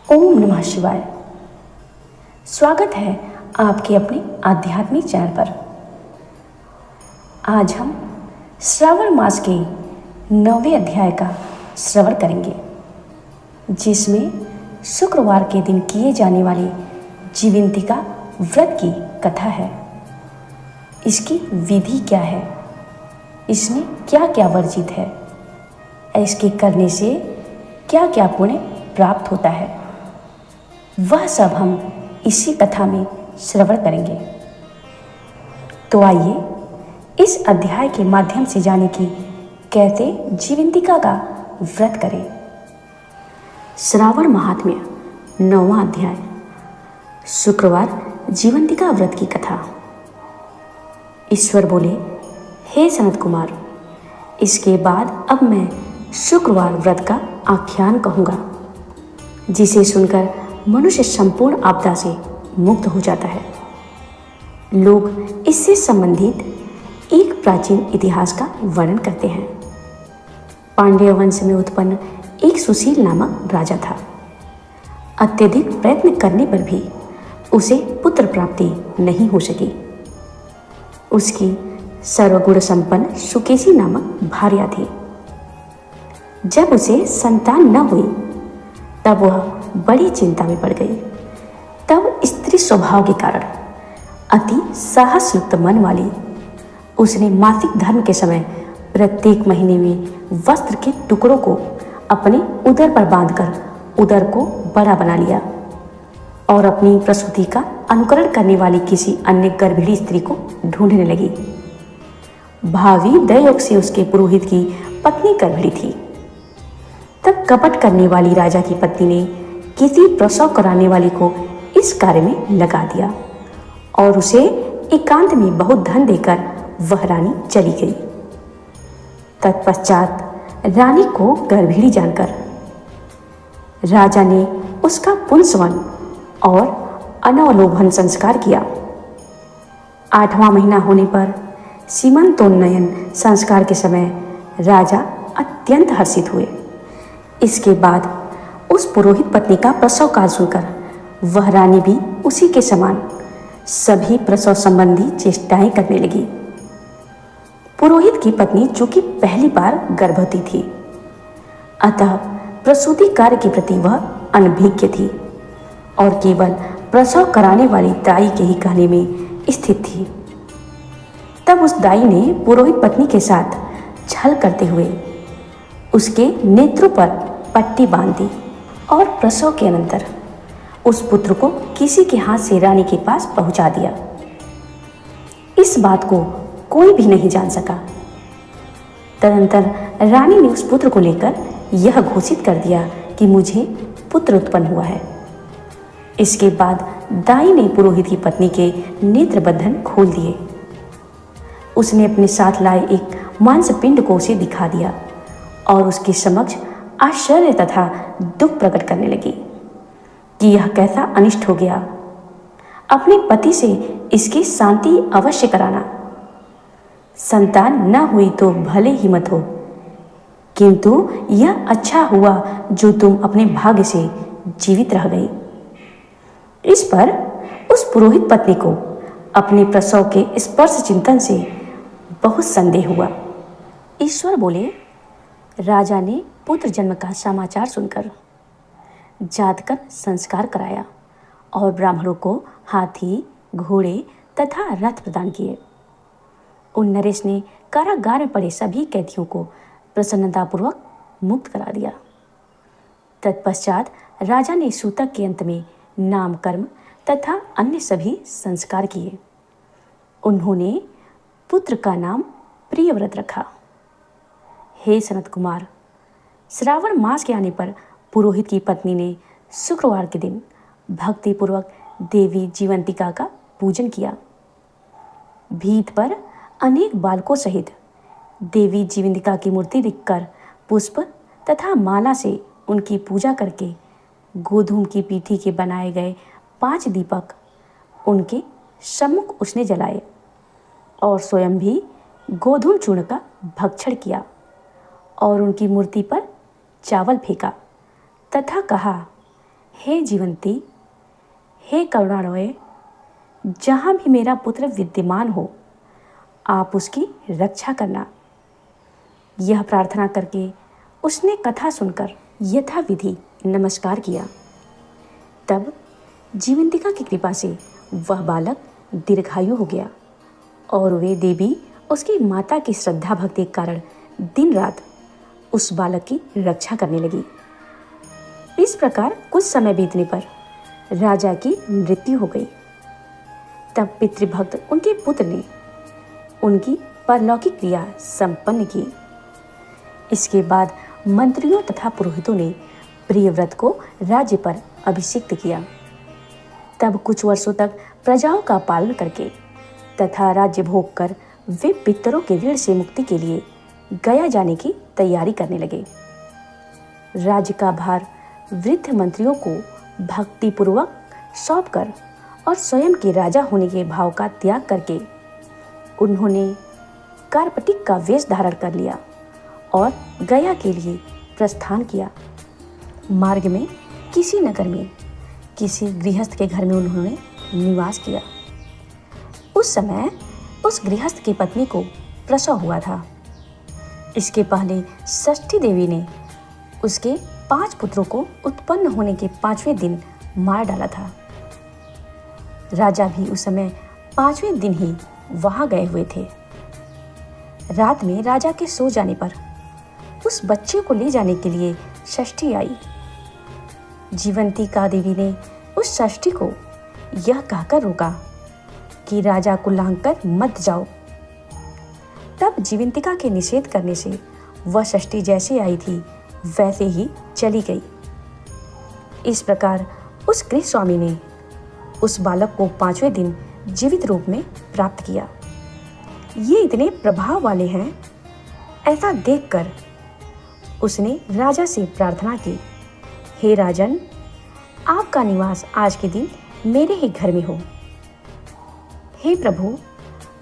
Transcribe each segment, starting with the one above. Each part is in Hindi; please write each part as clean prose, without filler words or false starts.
ओम नमः शिवाय। स्वागत है आपके अपने आध्यात्मिक चैनल पर। आज हम श्रावण मास के 9वें अध्याय का श्रवण करेंगे, जिसमें शुक्रवार के दिन किए जाने वाले जीवंतिका व्रत की कथा है। इसकी विधि क्या है, इसमें क्या क्या वर्जित है, इसके करने से क्या क्या पुण्य प्राप्त होता है, वह सब हम इसी कथा में श्रवण करेंगे। तो आइए इस अध्याय के माध्यम से जाने की कैसे जीवंतिका का व्रत करें। श्रावण महात्म्य 9वां अध्याय, शुक्रवार जीवंतिका व्रत की कथा। ईश्वर बोले, हे सनत कुमार, इसके बाद अब मैं शुक्रवार व्रत का आख्यान कहूँगा, जिसे सुनकर मनुष्य संपूर्ण आपदा से मुक्त हो जाता है। लोग इससे संबंधित एक प्राचीन इतिहास का वर्णन करते हैं। पांड्य वंश में उत्पन्न एक सुशील नामक राजा था। अत्यधिक प्रयत्न करने पर भी उसे पुत्र प्राप्ति नहीं हो सकी। उसकी सर्वगुण संपन्न सुकेशी नामक भार्या थी। जब उसे संतान न हुई तब वह बड़ी चिंता में पड़ गई। तब स्त्री स्वभाव के कारण अति साहस युक्त मन वाली उसने मासिक धर्म के समय प्रत्येक महीने में वस्त्र के टुकड़ों को अपने उदर पर बांधकर उदर को बड़ा बना लिया और अपनी प्रसूति का अनुकरण करने वाली किसी अन्य गर्भिणी स्त्री को ढूंढने लगी। भावी दयोग से उसके पुरोहित की पत्नी गर्भिणी थी। तब कपट करने वाली राजा की पत्नी ने किसी प्रसव कराने वाली को इस कार्य में लगा दिया और उसे एकांत में बहुत धन देकर वह रानी चली गई। तत्पश्चात रानी को गर्भिणी जानकर राजा ने उसका पुंसवन और अनवलोभन संस्कार किया। 8वां महीना होने पर सीमंतोन्नयन संस्कार के समय राजा अत्यंत हर्षित हुए। इसके बाद उस पुरोहित पत्नी का प्रसव काल सुनकर वह रानी भी उसी के समान सभी प्रसव संबंधी चेष्टाएं करने लगी। पुरोहित की पत्नी चूंकि पहली बार गर्भवती थी, अतः प्रसूति कार्य के प्रति वह अनभिज्ञ थी और केवल प्रसव कराने वाली दाई के ही कहने में स्थित थी। तब उस दाई ने पुरोहित पत्नी के साथ छल करते हुए उसके नेत्रों पर पट्टी बांध दी और प्रसव के अनंतर उस पुत्र को किसी के हाथ से रानी के पास पहुंचा दिया। इस बात को कोई भी नहीं जान सका। तदंतर रानी ने उस पुत्र को लेकर यह घोषित कर दिया कि मुझे पुत्र उत्पन्न हुआ है। इसके बाद दाई ने पुरोहित की पत्नी के नेत्र बंधन खोल दिए। उसने अपने साथ लाए एक मांस पिंड को उसे दिखा दिया और उसके समक्ष आश्चर्य तथा दुख प्रकट करने लगी कि यह कैसा अनिष्ट हो गया। अपने पति से इसकी शांति अवश्य कराना। संतान न हुई तो भले ही मत हो, किंतु यह अच्छा हुआ जो तुम अपने भाग्य से जीवित रह गई। इस पर उस पुरोहित पत्नी को अपने प्रसव के स्पर्श चिंतन से बहुत संदेह हुआ। ईश्वर बोले, राजा ने पुत्र जन्म का समाचार सुनकर जातकर संस्कार कराया और ब्राह्मणों को हाथी, घोड़े तथा रथ प्रदान किए। उन नरेश ने कारागार में पड़े सभी कैदियों को प्रसन्नतापूर्वक मुक्त करा दिया। तत्पश्चात राजा ने सूतक के अंत में नामकर्म तथा अन्य सभी संस्कार किए। उन्होंने पुत्र का नाम प्रियव्रत रखा। हे सनत कुमार, श्रावण मास के आने पर पुरोहित की पत्नी ने शुक्रवार के दिन भक्तिपूर्वक देवी जीवंतिका का पूजन किया। भीत पर अनेक बालकों सहित देवी जीवंतिका की मूर्ति रखकर पुष्प तथा माला से उनकी पूजा करके गोधूम की पीठी के बनाए गए 5 दीपक उनके सम्मुख उसने जलाए और स्वयं भी गोधूम चूर्ण का भक्षण किया और उनकी मूर्ति पर चावल फेंका तथा कहा, हे जीवंती, हे करुणामय, जहाँ भी मेरा पुत्र विद्यमान हो, आप उसकी रक्षा करना। यह प्रार्थना करके उसने कथा सुनकर यथाविधि नमस्कार किया। तब जीवंतिका की कृपा से वह बालक दीर्घायु हो गया और वे देवी उसकी माता की श्रद्धा भक्ति के कारण दिन रात उस बालक की रक्षा करने लगी। इस प्रकार कुछ समय बीतने पर राजा की मृत्यु हो गई। तब पितृभक्त उनके पुत्र ने उनकी परलौकिक क्रिया संपन्न की। इसके बाद मंत्रियों तथा पुरोहितों ने प्रियव्रत को राज्य पर अभिषिक्त किया। तब कुछ वर्षों तक प्रजाओं का पालन करके तथा राज्य भोग कर वे पितरों के ऋण से मुक्ति के लिए गया जाने की तैयारी करने लगे। राज्य का भार वृद्ध मंत्रियों को भक्तिपूर्वक सौंपकर और स्वयं के राजा होने के भाव का त्याग करके उन्होंने कार्पटिक का वेश धारण कर लिया और गया के लिए प्रस्थान किया। मार्ग में किसी नगर में किसी गृहस्थ के घर में उन्होंने निवास किया। उस समय उस गृहस्थ की पत्नी को प्रसव हुआ था। इसके पहले षष्ठी देवी ने उसके 5 पुत्रों को उत्पन्न होने के 5वें दिन मार डाला था। राजा भी उस समय 5वें दिन ही वहां गए हुए थे। रात में राजा के सो जाने पर उस बच्चे को ले जाने के लिए षष्ठी आई। जीवंतिका देवी ने उस षष्ठी को यह कहकर रोका कि राजा को लांघ कर मत जाओ। तब जीवंतिका के निषेध करने से वह षष्ठी जैसे आई थी वैसे ही चली गई। इस प्रकार उस गृह स्वामी ने उस बालक को 5वें दिन जीवित रूप में प्राप्त किया। ये इतने प्रभाव वाले हैं, ऐसा देखकर उसने राजा से प्रार्थना की, हे राजन, आपका निवास आज के दिन मेरे ही घर में हो। हे प्रभु,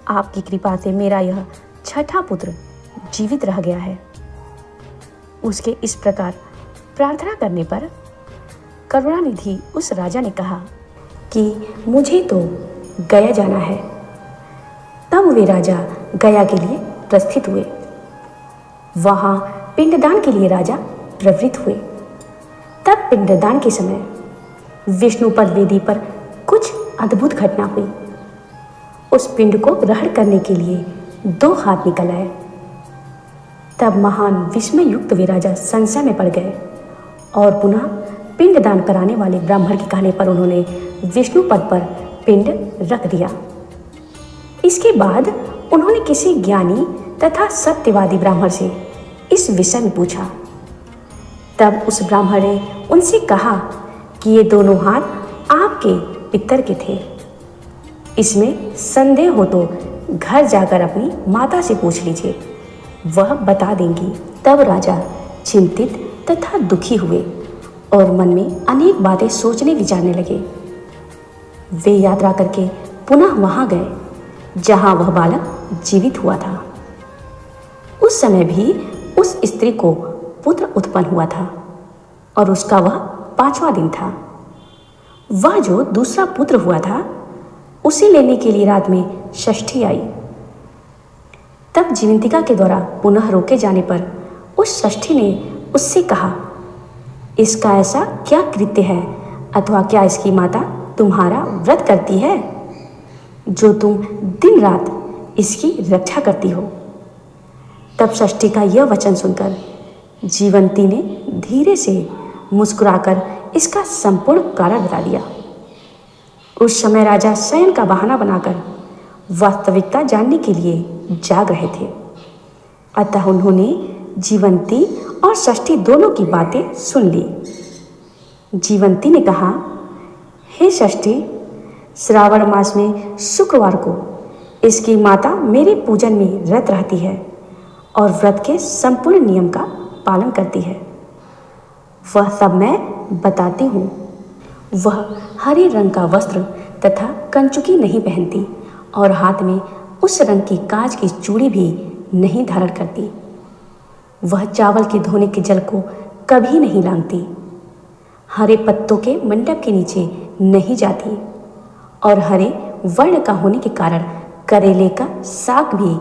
आपकी कृपा से मेरा यह 6ठा पुत्र जीवित रह गया है। उसके इस प्रकार प्रार्थना करने पर करुणानिधि उस राजा ने कहा कि मुझे तो गया जाना है। तब वे राजा गया के लिए प्रस्थित हुए। वहां पिंडदान के लिए राजा प्रवृत्त हुए। तब पिंडदान के समय विष्णुपद वेदी पर कुछ अद्भुत घटना हुई। उस पिंड को ग्रहण करने के लिए 2 हाथ निकल आए। तब महान विस्मय युक्त वे राजा संशय में पड़ गए और पुनः पिंडदान कराने वाले ब्राह्मण के कहने पर उन्होंने विष्णु पद पर पिंड रख दिया। इसके बाद उन्होंने किसी ज्ञानी तथा सत्यवादी ब्राह्मण से इस विषय में पूछा। तब उस ब्राह्मण ने उनसे कहा कि ये दोनों हाथ आपके पितर के थे। इसमें संदेह हो तो घर जाकर अपनी माता से पूछ लीजिए, वह बता देंगी। तब राजा चिंतित तथा दुखी हुए और मन में अनेक बातें सोचने विचारने लगे। वे यात्रा करके पुनः वहां गए जहां वह बालक जीवित हुआ था। उस समय भी उस स्त्री को पुत्र उत्पन्न हुआ था और उसका वह 5वां दिन था। वह जो दूसरा पुत्र हुआ था उसे लेने के लिए रात में षष्ठी आई। तब जीवंतिका के द्वारा पुनः रोके जाने पर उस षष्ठी ने उससे कहा, इसका ऐसा क्या कृत्य है अथवा क्या इसकी माता तुम्हारा व्रत करती है जो तुम दिन रात इसकी रक्षा करती हो। तब षष्ठी का यह वचन सुनकर जीवंती ने धीरे से मुस्कुराकर इसका संपूर्ण कारण बता दिया। उस समय राजा शयन का बहाना बनाकर वास्तविकता जानने के लिए जाग रहे थे। अतः उन्होंने जीवंती और षष्ठी दोनों की बातें सुन ली। जीवंती ने कहा, हे षष्ठी, श्रावण मास में शुक्रवार को इसकी माता मेरे पूजन में रत रहती है और व्रत के संपूर्ण नियम का पालन करती है। वह सब मैं बताती हूँ। वह हरे रंग का वस्त्र तथा कंचुकी नहीं पहनती और हाथ में उस रंग की कांच की चूड़ी भी नहीं धारण करती। वह चावल के धोने के जल को कभी नहीं लांघती। हरे पत्तों के मंडप के नीचे नहीं जाती और हरे वर्ण का होने के कारण करेले का साग भी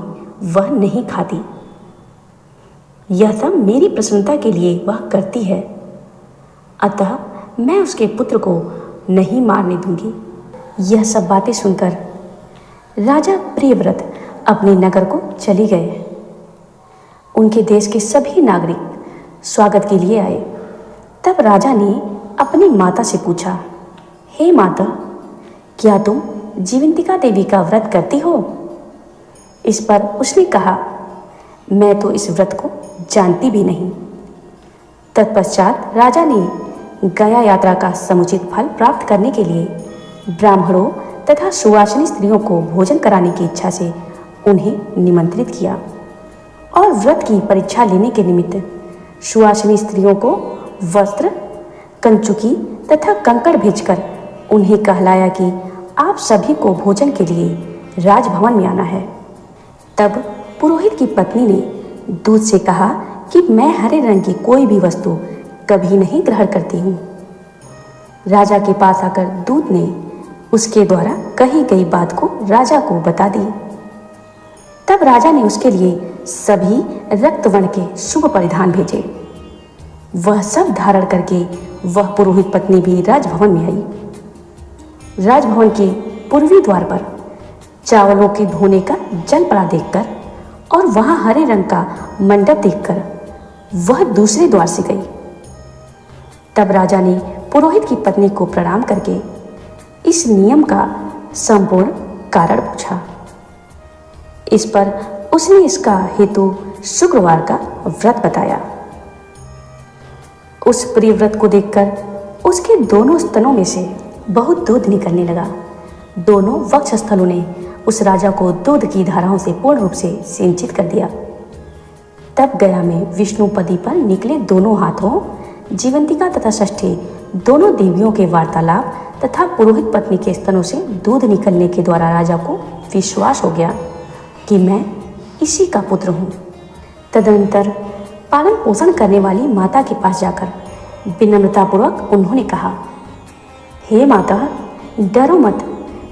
वह नहीं खाती। यह सब मेरी प्रसन्नता के लिए वह करती है, अतः मैं उसके पुत्र को नहीं मारने दूंगी। यह सब बातें सुनकर राजा प्रियव्रत अपने नगर को चले गए। उनके देश के सभी नागरिक स्वागत के लिए आए। तब राजा ने अपनी माता से पूछा, हे माता, क्या तुम जीवंतिका देवी का व्रत करती हो? इस पर उसने कहा, मैं तो इस व्रत को जानती भी नहीं। तत्पश्चात राजा ने गया यात्रा का समुचित फल प्राप्त करने के लिए ब्राह्मणों तथा सुवासिनी स्त्रियों को भोजन कराने की इच्छा से उन्हें निमंत्रित किया और व्रत की परीक्षा लेने के निमित्त सुवासिनी स्त्रियों को वस्त्र, कंचुकी तथा कंकड़ भेजकर उन्हें कहलाया कि आप सभी को भोजन के लिए राजभवन में आना है। तब पुरोहित की पत्नी ने दूत से कहा कि मैं हरे रंग की कोई भी वस्तु कभी नहीं ग्रहण करती हूँ। राजा के पास आकर दूत ने उसके द्वारा कही गई बात को राजा को बता दी। तब राजा ने उसके लिए सभी रक्त वर्ण के शुभ परिधान भेजे। वह सब धारण करके वह पुरोहित पत्नी भी राजभवन में आई। राजभवन के पूर्वी द्वार पर चावलों के धोने का जल पड़ा देखकर और वहां हरे रंग का मंडप देखकर वह दूसरे द्वार से गई। तब राजा ने पुरोहित की पत्नी को प्रणाम करके इस नियम का संपूर्ण कारण पूछा। इस पर उसने इसका हेतु शुक्रवार का व्रत बताया। उस प्रियव्रत को देखकर उसके दोनों स्तनों में से बहुत दूध निकलने लगा। दोनों वक्षस्थलों ने उस राजा को दूध की धाराओं से पूर्ण रूप से सिंचित कर दिया। तब गया में विष्णुपदी पर निकले दोनों हाथों जीवंतिका तथा षष्ठी दोनों देवियों के वार्तालाप तथा पुरोहित पत्नी के स्तनों से दूध निकलने के द्वारा राजा को विश्वास हो गया कि मैं इसी का पुत्र हूँ। तदनंतर पालन पोषण करने वाली माता के पास जाकर विनम्रतापूर्वक उन्होंने कहा, हे माता, डरो मत,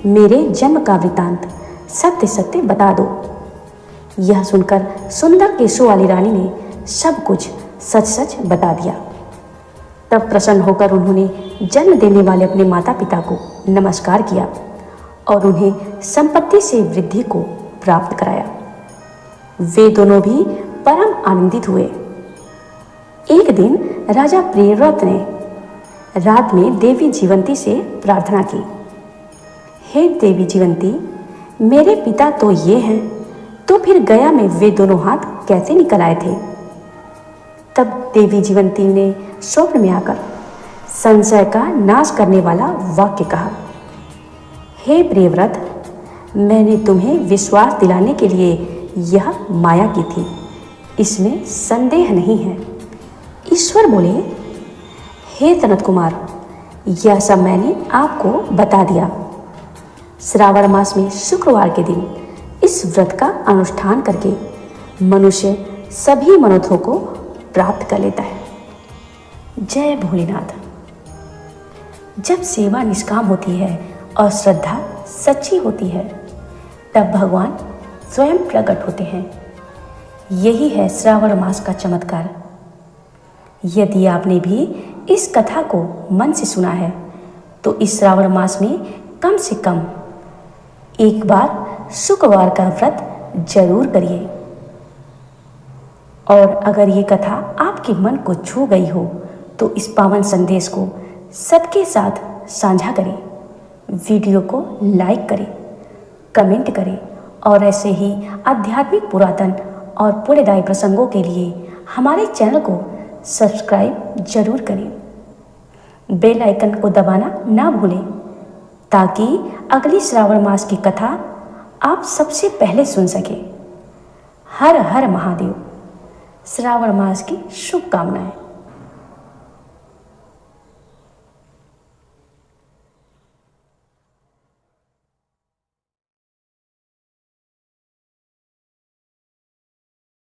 मेरे जन्म का वृतांत सत्य सत्य बता दो। यह सुनकर सुंदर केशों वाली रानी ने सब कुछ सच सच बता दिया। तब प्रसन्न होकर उन्होंने जन्म देने वाले अपने माता पिता को नमस्कार किया और उन्हें संपत्ति से वृद्धि को प्राप्त कराया। वे दोनों भी परम आनंदित हुए। एक दिन राजा प्रियव्रत ने रात में देवी जीवंती से प्रार्थना की, हे देवी जीवंती, मेरे पिता तो ये हैं, तो फिर गया में वे दोनों हाथ कैसे निकल आए थे? तब देवी जीवंती ने स्वप्न में आकर संशय का नाश करने वाला वाक्य कहा, हे प्रियव्रत, मैंने तुम्हें विश्वास दिलाने के लिए यह माया की थी, इसमें संदेह नहीं है। ईश्वर बोले, हे सनत कुमार, यह सब मैंने आपको बता दिया। श्रावण मास में शुक्रवार के दिन इस व्रत का अनुष्ठान करके मनुष्य सभी मनोरथों को प्राप्त कर लेता है। जय भोलेनाथ। जब सेवा निष्काम होती है और श्रद्धा सच्ची होती है, तब भगवान स्वयं प्रकट होते हैं। यही है श्रावण मास का चमत्कार। यदि आपने भी इस कथा को मन से सुना है, तो इस श्रावण मास में कम से कम एक बार शुक्रवार का व्रत जरूर करिए। और अगर ये कथा आपके मन को छू गई हो, तो इस पावन संदेश को सबके साथ साझा करें, वीडियो को लाइक करें, कमेंट करें और ऐसे ही आध्यात्मिक, पुरातन और पुण्यदायी प्रसंगों के लिए हमारे चैनल को सब्सक्राइब जरूर करें। बेल आइकन को दबाना ना भूलें, ताकि अगली श्रावण मास की कथा आप सबसे पहले सुन सकें। हर हर महादेव। श्रावण मास की शुभकामनाएं।